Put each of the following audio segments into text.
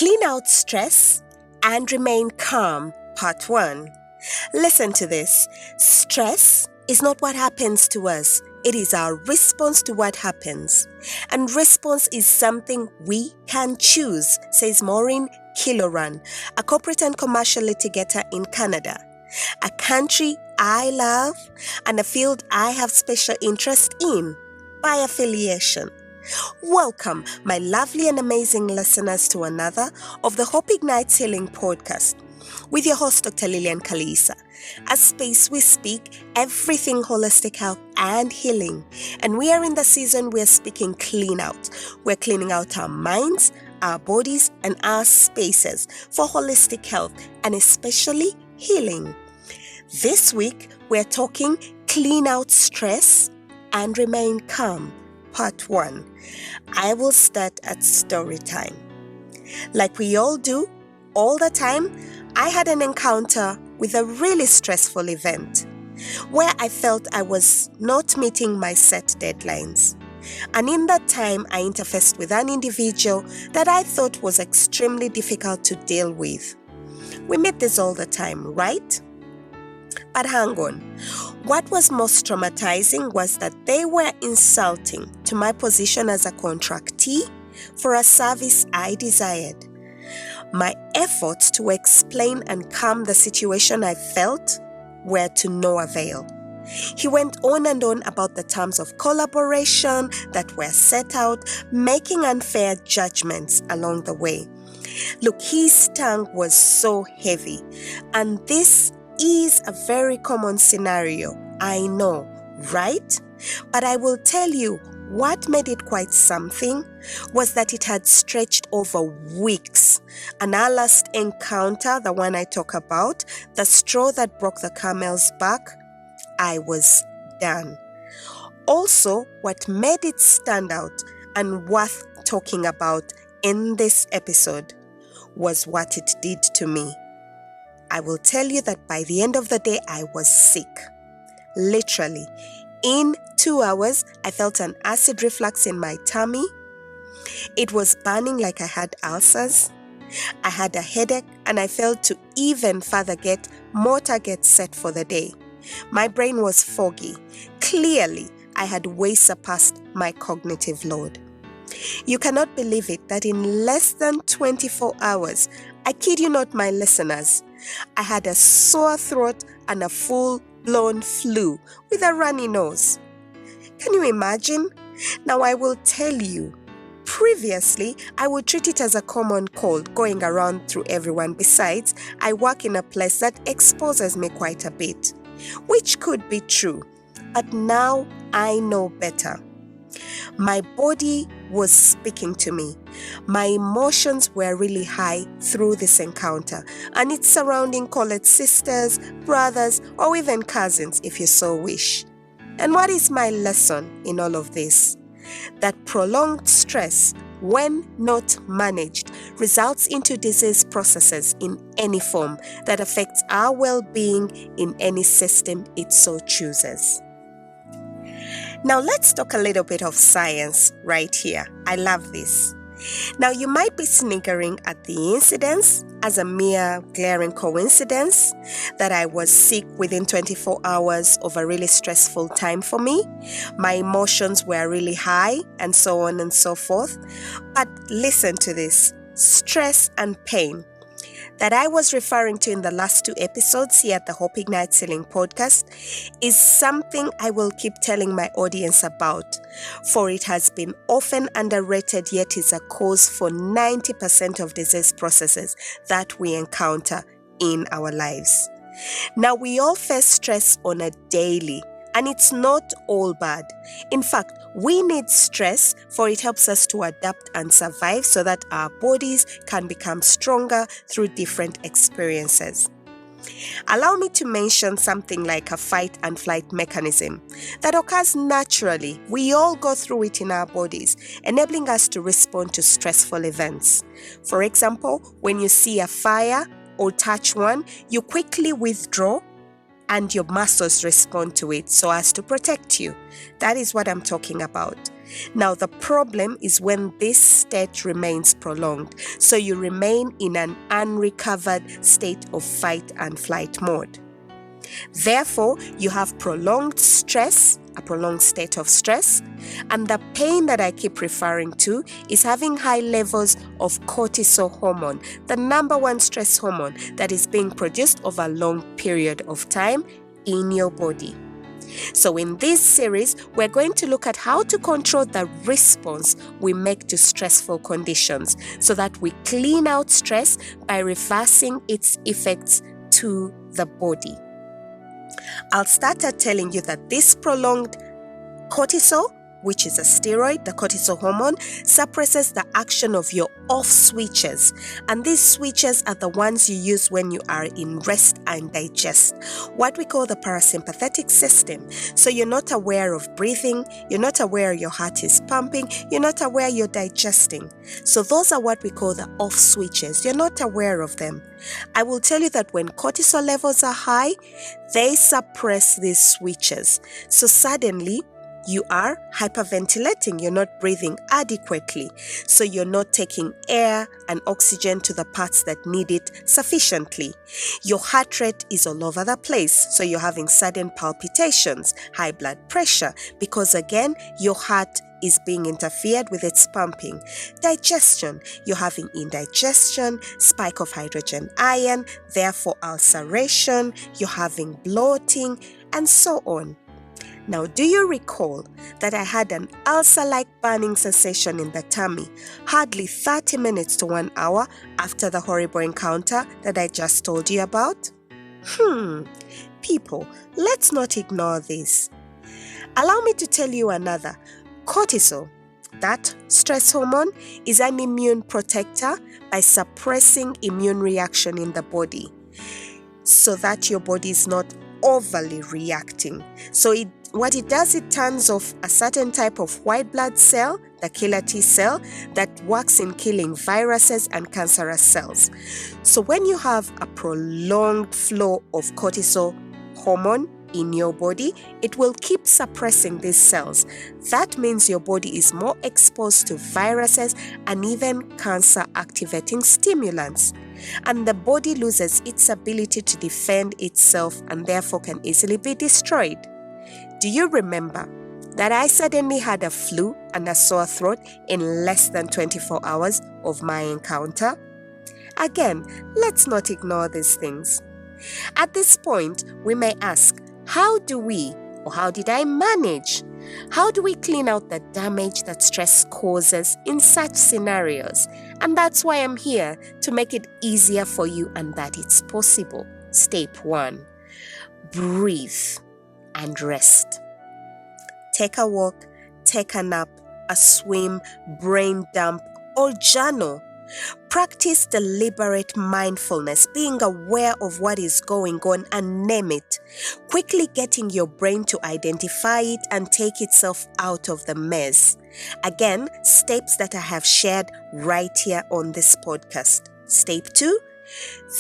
Clean out stress and remain calm, part 1. Listen to this. Stress is not what happens to us. It is our response to what happens. And response is something we can choose, says Maureen Killoran, a corporate and commercial litigator in Canada, a country I love and a field I have special interest in by affiliation. Welcome, my lovely and amazing listeners, to another of the Hope Ignites Healing podcast with your host, Dr. Lillian Kaliisa, a space we speak everything holistic health and healing. And we are in the season we're speaking clean out. We're cleaning out our minds, our bodies, and our spaces for holistic health and especially healing. This week, we're talking clean out stress and remain calm, part 1. I will start at story time. Like we all do, all the time, I had an encounter with a really stressful event where I felt I was not meeting my set deadlines. And in that time, I interfaced with an individual that I thought was extremely difficult to deal with. We meet this all the time, right? But hang on. What was most traumatizing was that they were insulting to my position as a contractee for a service I desired. My efforts to explain and calm the situation I felt were to no avail. He went on and on about the terms of collaboration that were set out, making unfair judgments along the way. Look, his tongue was so heavy, and this is a very common scenario, I know, right? But I will tell you, what made it quite something was that it had stretched over weeks. And our last encounter, the one I talk about, the straw that broke the camel's back, I was done. Also, what made it stand out and worth talking about in this episode was what it did to me. I will tell you that by the end of the day, I was sick. Literally. In 2 hours, I felt an acid reflux in my tummy. It was burning like I had ulcers. I had a headache, and I failed to even further get more targets set for the day. My brain was foggy. Clearly, I had way surpassed my cognitive load. You cannot believe it that in less than 24 hours, I kid you not, my listeners, I had a sore throat and a full-blown flu with a runny nose. Can you imagine? Now I will tell you, previously I would treat it as a common cold going around through everyone. Besides, I work in a place that exposes me quite a bit, which could be true, but now I know better. My body was speaking to me. My emotions were really high through this encounter, and its surrounding, call it sisters, brothers, or even cousins if you so wish. And what is my lesson in all of this? That prolonged stress, when not managed, results into disease processes in any form that affects our well-being in any system it so chooses. Now let's talk a little bit of science right here. I love this. Now you might be sniggering at the incidents as a mere glaring coincidence that I was sick within 24 hours of a really stressful time for me. My emotions were really high and so on and so forth. But listen to this. Stress and pain that I was referring to in the last 2 episodes here at the Hope Ignites Healing podcast is something I will keep telling my audience about, for it has been often underrated, yet is a cause for 90% of disease processes that we encounter in our lives. Now, we all face stress on a daily, and it's not all bad. In fact, we need stress, for it helps us to adapt and survive so that our bodies can become stronger through different experiences. Allow me to mention something like a fight and flight mechanism that occurs naturally. We all go through it in our bodies, enabling us to respond to stressful events. For example, when you see a fire or touch one, you quickly withdraw and your muscles respond to it so as to protect you. That is what I'm talking about. Now, the problem is when this state remains prolonged, so you remain in an unrecovered state of fight and flight mode. Therefore, you have prolonged stress, a prolonged state of stress, and the pain that I keep referring to is having high levels of cortisol hormone, the number one stress hormone that is being produced over a long period of time in your body. So in this series, we're going to look at how to control the response we make to stressful conditions so that we clean out stress by reversing its effects to the body. I'll start at telling you that this prolonged cortisol, which is a steroid, the cortisol hormone, suppresses the action of your off switches. And these switches are the ones you use when you are in rest and digest, what we call the parasympathetic system. So you're not aware of breathing, you're not aware your heart is pumping, you're not aware you're digesting. So those are what we call the off switches. You're not aware of them. I will tell you that when cortisol levels are high, they suppress these switches. So suddenly, you are hyperventilating, you're not breathing adequately, so you're not taking air and oxygen to the parts that need it sufficiently. Your heart rate is all over the place, so you're having sudden palpitations, high blood pressure, because again, your heart is being interfered with its pumping. Digestion, you're having indigestion, spike of hydrogen ion, therefore ulceration, you're having bloating, and so on. Now, do you recall that I had an ulcer-like burning sensation in the tummy hardly 30 minutes to 1 hour after the horrible encounter that I just told you about? People, let's not ignore this. Allow me to tell you another. Cortisol, that stress hormone, is an immune protector by suppressing immune reaction in the body so that your body is not overly reacting. So what it does, it turns off a certain type of white blood cell, the killer T cell, that works in killing viruses and cancerous cells. So when you have a prolonged flow of cortisol hormone in your body, it will keep suppressing these cells. That means your body is more exposed to viruses and even cancer-activating stimulants. And the body loses its ability to defend itself and therefore can easily be destroyed. Do you remember that I suddenly had a flu and a sore throat in less than 24 hours of my encounter? Again, let's not ignore these things. At this point, we may ask, how do we, or how did I manage? How do we clean out the damage that stress causes in such scenarios? And that's why I'm here, to make it easier for you and that it's possible. Step 1, breathe and rest. Take a walk, take a nap, a swim, brain dump, or journal. Practice deliberate mindfulness, being aware of what is going on and name it. Quickly getting your brain to identify it and take itself out of the mess. Again, steps that I have shared right here on this podcast. Step 2,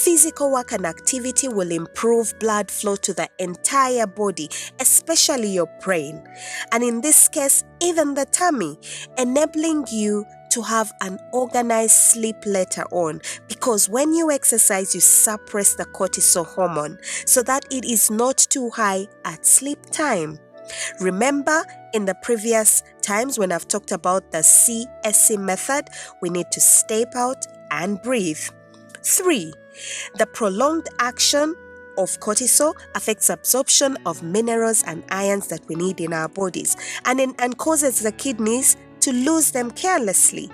physical work and activity will improve blood flow to the entire body, especially your brain, and in this case, even the tummy, enabling you to have an organized sleep later on, because when you exercise, you suppress the cortisol hormone so that it is not too high at sleep time. Remember, in the previous times when I've talked about the CSC method, we need to step out and breathe. 3, the prolonged action of cortisol affects absorption of minerals and ions that we need in our bodies and causes the kidneys to lose them carelessly.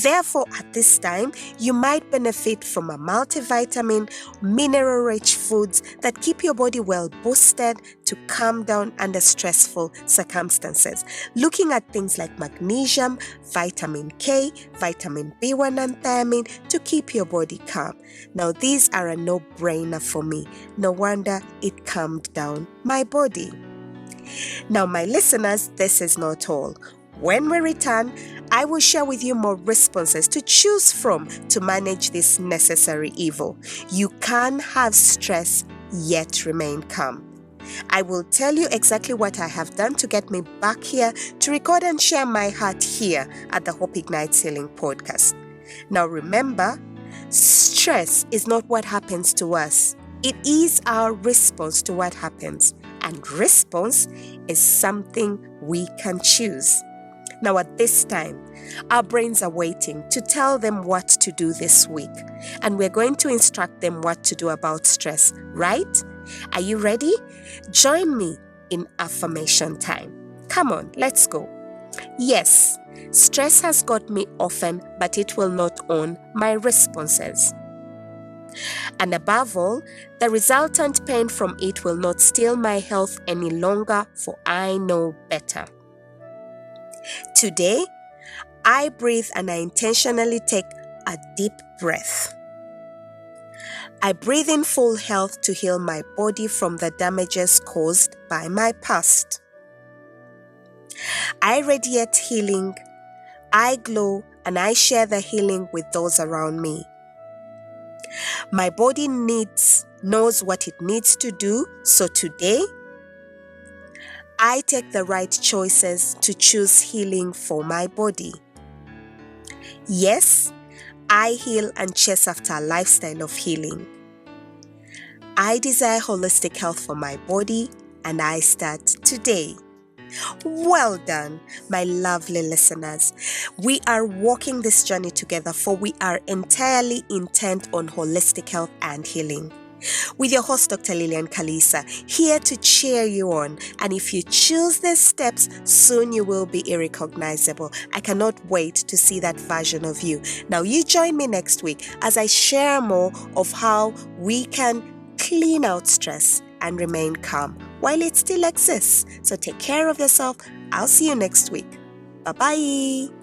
Therefore, at this time, you might benefit from a multivitamin, mineral-rich foods that keep your body well boosted to calm down under stressful circumstances. Looking at things like magnesium, vitamin K, vitamin B1 and thiamine to keep your calm. Now, these are a no-brainer for me. No wonder it calmed down my body. Now, my listeners, this is not all. When we return, I will share with you more responses to choose from to manage this necessary evil. You can have stress yet remain calm. I will tell you exactly what I have done to get me back here to record and share my heart here at the Hope Ignites Healing podcast. Now remember, stress is not what happens to us. It is our response to what happens. And response is something we can choose. Now at this time, our brains are waiting to tell them what to do this week. And we're going to instruct them what to do about stress, right? Are you ready? Join me in affirmation time. Come on, let's go. Yes, stress has got me often, but it will not own my responses. And above all, the resultant pain from it will not steal my health any longer, for I know better. Today, I breathe and I intentionally take a deep breath. I breathe in full health to heal my body from the damages caused by my past. I radiate healing, I glow, and I share the healing with those around me. My body knows what it needs to do, so today, I take the right choices to choose healing for my body. Yes, I heal and chase after a lifestyle of healing. I desire holistic health for my body, and I start today. Well done, my lovely listeners. We are walking this journey together, for we are entirely intent on holistic health and healing. With your host, Dr. Lillian Kaliisa, here to cheer you on. And if you choose these steps, soon you will be irrecognizable. I cannot wait to see that version of you. Now, you join me next week as I share more of how we can clean out stress and remain calm while it still exists. So take care of yourself. I'll see you next week. Bye-bye.